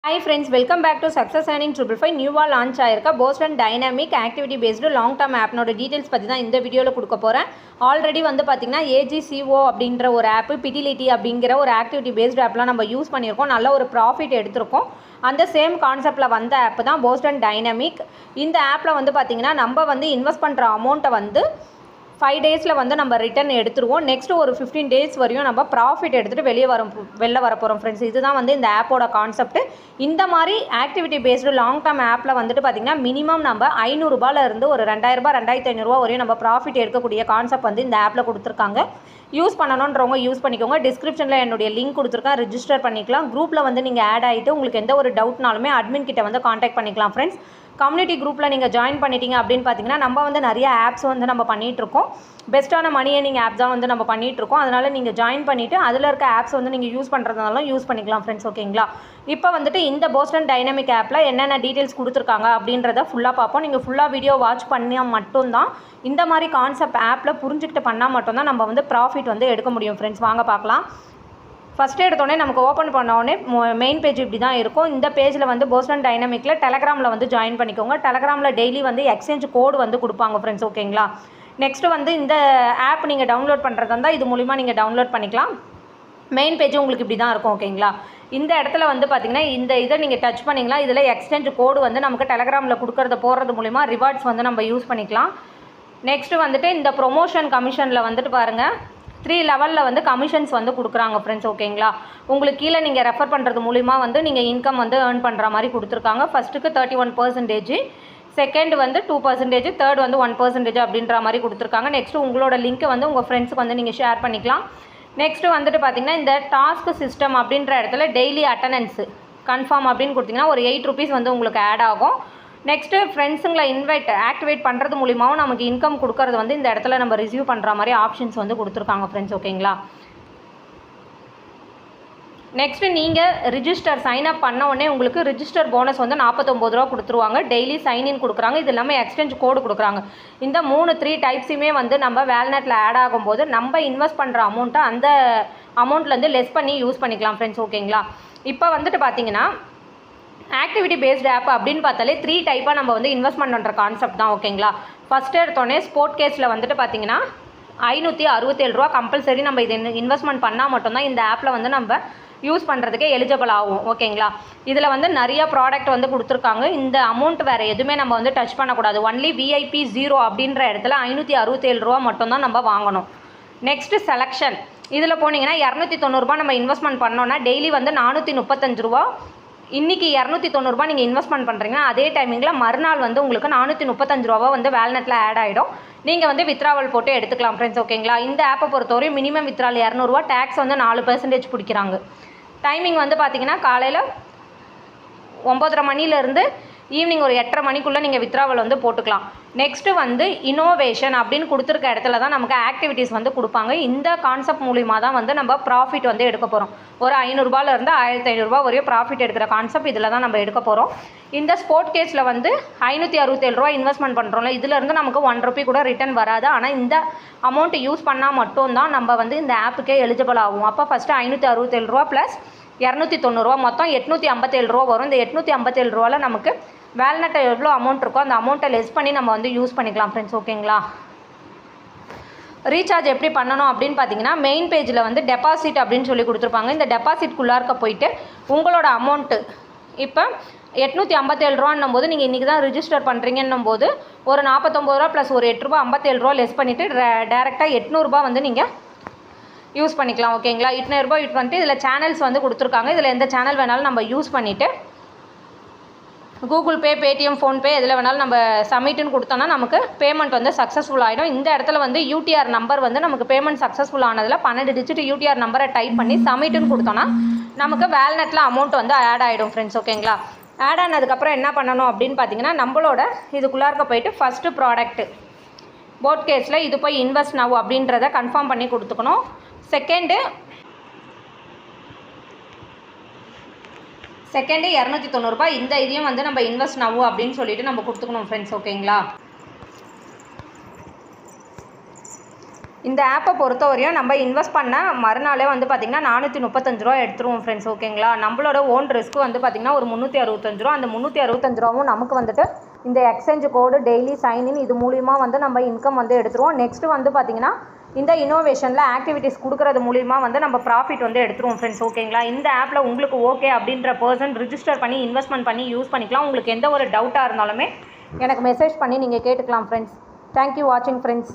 Hi friends, welcome back to Success Earning 555 நியூவாக launch ஆயிருக்க Boston dynamic activity based long term ஆப்னோட details பற்றி தான் இந்த வீடியோவில் கொடுக்க போகிறேன். ஆல்ரெடி வந்து பார்த்திங்கன்னா AGCO அப்படின்ற ஒரு ஆப்பு, பிட்டிலிட்டி அப்படிங்கிற ஒரு ஆக்டிவிட்டி பேஸ்டு ஆப்லாம் நம்ம யூஸ் பண்ணியிருக்கோம். நல்ல ஒரு ப்ராஃபிட் எடுத்திருக்கோம். அந்த சேம் கான்செப்டில் வந்த ஆப் தான் போஸ்டன் டைனமிக். இந்த ஆப்பில் வந்து பார்த்திங்கன்னா நம்ம வந்து இன்வெஸ்ட் பண்ணுற அமௌண்ட்டை வந்து 5 டேஸில் வந்து நம்ம ரிட்டர்ன் எடுத்துருவோம். நெக்ஸ்ட்டு ஒரு 15 டேஸ் வரையும் நம்ம ப்ராஃபிட் எடுத்துகிட்டு வெளில வர போகிறோம் ஃப்ரெண்ட்ஸ். இதுதான் வந்து இந்த ஆப்போட கான்செப்ட். இந்த மாதிரி ஆக்டிவிட்டி பேஸ்டு லாங் டர்ம் ஆப்பில் வந்துட்டு பார்த்திங்கன்னா மினிமம் நம்ம 500 ரூபாயிலிருந்து ஒரு 2000 2500 வரையும் நம்ம ப்ராஃபிட் எடுக்கக்கூடிய கான்செப்ட் வந்து இந்த ஆப்பில் கொடுத்துருக்காங்க. யூஸ் பண்ணணுன்றவங்க யூஸ் பண்ணிக்கோங்க. டிஸ்கிரிப்ஷனில் என்னுடைய லிங்க் கொடுத்துருக்கேன், ரிஜிஸ்டர் பண்ணிக்கலாம். குரூப்பில் வந்து நீங்கள் ஆட் ஆகிட்டு உங்களுக்கு எந்த ஒரு டவுட்னாலுமே அட்மின் கிட்ட வந்து காண்டாக்ட் பண்ணிக்கலாம் ஃப்ரெண்ட்ஸ். கம்யூனிட்டி குரூப்பில் நீங்கள் ஜாயின் பண்ணிட்டீங்க அப்படின்னு பார்த்தீங்கன்னா நம்ம வந்து நிறைய ஆப்ஸ் வந்து நம்ம பண்ணிகிட்ருக்கோம். பெஸ்ட்டான மணி ஏர்னிங் ஆப் தான் வந்து நம்ம பண்ணிகிட்ருக்கோம். அதனால் நீங்கள் ஜாயின் பண்ணிவிட்டு அதில் இருக்க ஆப்ஸ் வந்து நீங்கள் யூஸ் பண்ணுறதுனாலும் யூஸ் பண்ணிக்கலாம் ஃப்ரெண்ட்ஸ். ஓகேங்களா? இப்போ வந்துட்டு இந்த போஸ்டன் டைனமிக் ஆப்பில் என்னென்ன டீட்டெயில்ஸ் கொடுத்துருக்காங்க அப்படின்றத ஃபுல்லாக பார்ப்போம். நீங்கள் ஃபுல்லாக வீடியோ வாட்ச் பண்ணால் மட்டும்தான் இந்த மாதிரி கான்செப்ட் ஆப்பில் புரிஞ்சுக்கிட்டு பண்ணால் மட்டும்தான் நம்ம வந்து ப்ராஃபிட் வந்து எடுக்க முடியும் ஃப்ரெண்ட்ஸ். வாங்க பார்க்கலாம். ஃபஸ்ட்டு எடுத்தோடனே நமக்கு ஓப்பன் பண்ணோடனே மெயின் பேஜ் இப்படி தான் இருக்கும். இந்த பேஜில் வந்து போஸ்டன் டைனமிக்கில் டெலகிராமில் வந்து ஜாயின் பண்ணிக்கோங்க. டெலகிராமில் டெய்லி வந்து எக்ஸ்சேஞ்ச் கோடு வந்து கொடுப்பாங்க ஃப்ரெண்ட்ஸ். ஓகேங்களா? நெக்ஸ்ட்டு வந்து இந்த ஆப் நீங்கள் டவுன்லோட் பண்ணுறதா இருந்தால் இது மூலிமா நீங்கள் டவுன்லோட் பண்ணிக்கலாம். மெயின் பேஜ் உங்களுக்கு இப்படி தான் இருக்கும். ஓகேங்களா? இந்த இடத்துல வந்து பார்த்திங்கன்னா இந்த இதை நீங்கள் டச் பண்ணிங்களா, இதில் எக்ஸ்சேஞ்ச் கோடு வந்து நமக்கு டெலகிராமில் கொடுக்கறத போடுறது மூலிமா ரிவார்ட்ஸ் வந்து நம்ம யூஸ் பண்ணிக்கலாம். நெக்ஸ்ட்டு வந்துட்டு இந்த ப்ரொமோஷன் கமிஷனில் வந்துட்டு பாருங்கள் 3 லெவலில் வந்து கமிஷன்ஸ் வந்து கொடுக்குறாங்க ஃப்ரெண்ட்ஸ். ஓகேங்களா? உங்களுக்கு கீழே நீங்கள் ரெஃபர் பண்ணுறது மூலிமா வந்து நீங்கள் இன்கம் வந்து ஏர்ன் பண்ணுற மாதிரி கொடுத்துருக்காங்க. ஃபஸ்ட்டுக்கு 31%, செகண்ட் வந்து 2%, தேர்ட் வந்து 1% அப்படின்ற மாதிரி கொடுத்துருக்காங்க. நெக்ஸ்ட்டு உங்களோட லிங்க்கை வந்து உங்கள் ஃப்ரெண்ட்ஸுக்கு வந்து நீங்கள் ஷேர் பண்ணிக்கலாம். நெக்ஸ்ட்டு வந்துட்டு பார்த்திங்கன்னா இந்த டாஸ்க் சிஸ்டம் அப்படின்ற இடத்துல டெய்லி அட்டண்டன்ஸு கன்ஃபார்ம் அப்படின்னு கொடுத்திங்கன்னா ஒரு 8 rupees வந்து உங்களுக்கு ஆட் ஆகும். நெக்ஸ்ட்டு ஃப்ரெண்ட்ஸுங்களை ஆக்டிவேட் பண்ணுறது மூலிமாவும் நமக்கு இன்கம் கொடுக்கறது வந்து இந்த இடத்துல நம்ம ரிசீவ் பண்ணுற மாதிரி ஆப்ஷன்ஸ் வந்து கொடுத்துருக்காங்க ஃப்ரெண்ட்ஸ். ஓகேங்களா? நெக்ஸ்ட்டு நீங்கள் சைன்அப் பண்ண உடனே உங்களுக்கு ரிஜிஸ்டர் போனஸ் வந்து 49 ரூபா கொடுத்துருவாங்க. டெய்லி சைன்இன் கொடுக்குறாங்க. இது இல்லாமல் எக்ஸ்சேஞ்ச் கோடு கொடுக்குறாங்க. இந்த 3 டைப்ஸுமே வந்து நம்ம வேல்நெட்டில் ஆட் ஆகும்போது நம்ம இன்வெஸ்ட் பண்ணுற அமௌண்ட்டை அந்த அமௌண்ட்லேருந்து லெஸ் பண்ணி யூஸ் பண்ணிக்கலாம் ஃப்ரெண்ட்ஸ். ஓகேங்களா? இப்போ வந்துட்டு பார்த்தீங்கன்னா ஆக்டிவிட்டி பேஸ்டு ஆப் அப்படின்னு பார்த்தாலே 3 டைப்பாக நம்ம வந்து இன்வெஸ்ட்மெண்ட் பண்ணுற கான்செப்ட் தான். ஓகேங்களா? ஃபஸ்ட்டு எடுத்தோடனே ஸ்போர்ட் கேஸில் வந்துட்டு பார்த்தீங்கன்னா 567 ரூபா கம்பல்சரி நம்ம இது இன்வெஸ்ட்மெண்ட் பண்ணால் மட்டும்தான் இந்த ஆப்பில் வந்து நம்ம யூஸ் பண்ணுறதுக்கே எலிஜிபிள் ஆகும். ஓகேங்களா? இதில் வந்து நிறைய ப்ராடக்ட் வந்து கொடுத்துருக்காங்க. இந்த அமௌண்ட் வேறு எதுவுமே நம்ம வந்து டச் பண்ணக்கூடாது. ஒன்லி VIP 0 அப்படின்ற இடத்துல 567 ரூபா மட்டும்தான் நம்ம வாங்கணும். நெக்ஸ்ட்டு செலெக்ஷன் இதில் போனீங்கன்னா 290 ரூபா நம்ம இன்வெஸ்ட்மெண்ட் பண்ணோன்னா டெய்லி வந்து 435 ரூபா. இன்றைக்கி 290 ரூபா நீங்கள் இன்வெஸ்ட்மெண்ட் பண்ணுறீங்கன்னா அதே டைமிங்கில் மறுநாள் வந்து உங்களுக்கு 435 ரூபா வந்து வேல்நெட்டில் ஆட் ஆகிடும். நீங்கள் வந்து வித்ராவல் போட்டு எடுத்துக்கலாம் ஃப்ரெண்ட்ஸ். ஓகேங்களா? இந்த ஆப்பை பொறுத்தவரையும் மினிமம் வித்ரால் 200 ரூபா, டேக்ஸ் வந்து 4% பிடிக்கிறாங்க. டைமிங் வந்து பார்த்திங்கன்னா காலையில் 9:30 மணிலேருந்து ஈவினிங் ஒரு 8:30 மணிக்குள்ளே நீங்கள் வித்ராவல் வந்து போட்டுக்கலாம். நெக்ஸ்ட்டு வந்து இனோவேஷன் அப்படின்னு கொடுத்துருக்க இடத்துல தான் நமக்கு ஆக்டிவிட்டீஸ் வந்து கொடுப்பாங்க. இந்த கான்செப்ட் மூலிமா தான் வந்து நம்ம ப்ராஃபிட் வந்து எடுக்க போகிறோம். ஒரு 500 ரூபாயிலேருந்து 1500 ரூபா வரையும் ப்ராஃபிட் எடுக்கிற கான்செப்ட் இதில் தான் நம்ம எடுக்க போகிறோம். இந்த ஸ்போர்ட் கேஸில் வந்து 567 ரூபா இன்வெஸ்ட்மெண்ட் பண்ணுறோம்ல, இதிலேருந்து நமக்கு 1 ரூபி கூட ரிட்டர்ன் வராது. ஆனால் இந்த அமௌண்ட்டு யூஸ் பண்ணால் மட்டும்தான் நம்ம வந்து இந்த ஆப்புக்கே எலிஜிபிள் ஆகும். அப்போ ஃபஸ்ட்டு 567 ரூபா ப்ளஸ் 290 ரூபா மொத்தம் 857 ரூபா வரும். இந்த 857 ரூபாவில் நமக்கு வேல்நெட்டை எவ்வளோ அமௌண்ட் இருக்கோ அந்த அமௌண்ட்டை லெஸ் பண்ணி நம்ம வந்து யூஸ் பண்ணிக்கலாம் ஃப்ரெண்ட்ஸ். ஓகேங்களா? ரீசார்ஜ் எப்படி பண்ணணும் அப்படின்னு பார்த்தீங்கன்னா மெயின் பேஜில் வந்து டெபாசிட் அப்படின்னு சொல்லி கொடுத்துருப்பாங்க. இந்த டெபாசிட்குள்ளார்க்க போயிட்டு உங்களோட அமௌண்ட்டு இப்போ 857 ரூபான்னும் போது நீங்கள் இன்றைக்கி தான் ரிஜிஸ்டர் பண்ணுறீங்கன்னும் போது ஒரு 49 ரூபா ப்ளஸ் ஒரு 8 ரூபா 57 ரூபா லெஸ் பண்ணிவிட்டு டேரெக்டாக 800 ரூபா வந்து நீங்கள் யூஸ் பண்ணிக்கலாம். ஓகேங்களா? 800 ரூபா யூஸ் பண்ணிட்டு இதில் சேனல்ஸ் வந்து கொடுத்துருக்காங்க. இதில் எந்த சேனல் வேணாலும் நம்ம யூஸ் பண்ணிவிட்டு கூகுள் பே, பேடிஎம், ஃபோன்பே எதில் வேணாலும் நம்ம சப்மிட்டுன்னு கொடுத்தோன்னா நமக்கு பேமெண்ட் வந்து சக்ஸஸ்ஃபுல் ஆகிடும். இந்த இடத்துல வந்து UTR நம்பர் வந்து நமக்கு பேமெண்ட் சக்ஸஸ்ஃபுல் ஆனதில் 12 டிஜிட் UTR நம்பரை டைப் பண்ணி சப்மிட்டுன்னு கொடுத்தோன்னா நமக்கு வேல்நெட்டில் அமௌண்ட் வந்து ஆட் ஆகிடும் ஃப்ரெண்ட்ஸ். ஓகேங்களா? ஆட் ஆனதுக்கப்புறம் என்ன பண்ணணும் அப்படின்னு பார்த்தீங்கன்னா நம்மளோட இதுக்குள்ளார்க்க போயிட்டு ஃபஸ்ட்டு ப்ராடக்ட்டு போட் கேஸில் இது போய் இன்வெஸ்ட் நவ் அப்படின்றத கன்ஃபார்ம் பண்ணி கொடுத்துக்கணும். செகண்டு 290 ரூபாய் இந்த இதையும் வந்து நம்ம இன்வெஸ்ட் நவ் அப்படின்னு சொல்லிட்டு நம்ம கொடுத்துக்கணும் ஃப்ரெண்ட்ஸ். ஓகேங்களா? இந்த ஆப்பை பொறுத்தவரையும் நம்ம இன்வெஸ்ட் பண்ண மறுநாளே வந்து பார்த்திங்கன்னா 435 ரூபா எடுத்துருவோம் ஃப்ரெண்ட்ஸ். ஓகேங்களா, நம்மளோட ஓன் ரிஸ்க் வந்து பார்த்திங்கன்னா ஒரு 365 ரூபா. அந்த 365 ரூபாவும் நமக்கு வந்துட்டு இந்த எக்ஸ்சேஞ்ச் கோடு டெய்லி சைன்இன் இது மூலிமா வந்து நம்ம இன்கம் வந்து எடுத்துருவோம். நெக்ஸ்ட்டு வந்து பார்த்திங்கன்னா இந்த இன்னோவேஷனில் ஆக்டிவிட்டீஸ் கொடுக்குறது மூலிமா வந்து நம்ம ப்ராஃபிட் வந்து எடுத்துருவோம் ஃப்ரெண்ட்ஸ். ஓகேங்களா, இந்த ஆப்பில் உங்களுக்கு ஓகே அப்படின்ற பர்சன் ரிஜிஸ்டர் பண்ணி இன்வெஸ்ட்மெண்ட் பண்ணி யூஸ் பண்ணிக்கலாம். உங்களுக்கு எந்த ஒரு டவுட்டாக இருந்தாலுமே எனக்கு மெசேஜ் பண்ணி நீங்கள் கேட்டுக்கலாம் ஃப்ரெண்ட்ஸ். தேங்க்யூ வாட்சிங் ஃப்ரெண்ட்ஸ்.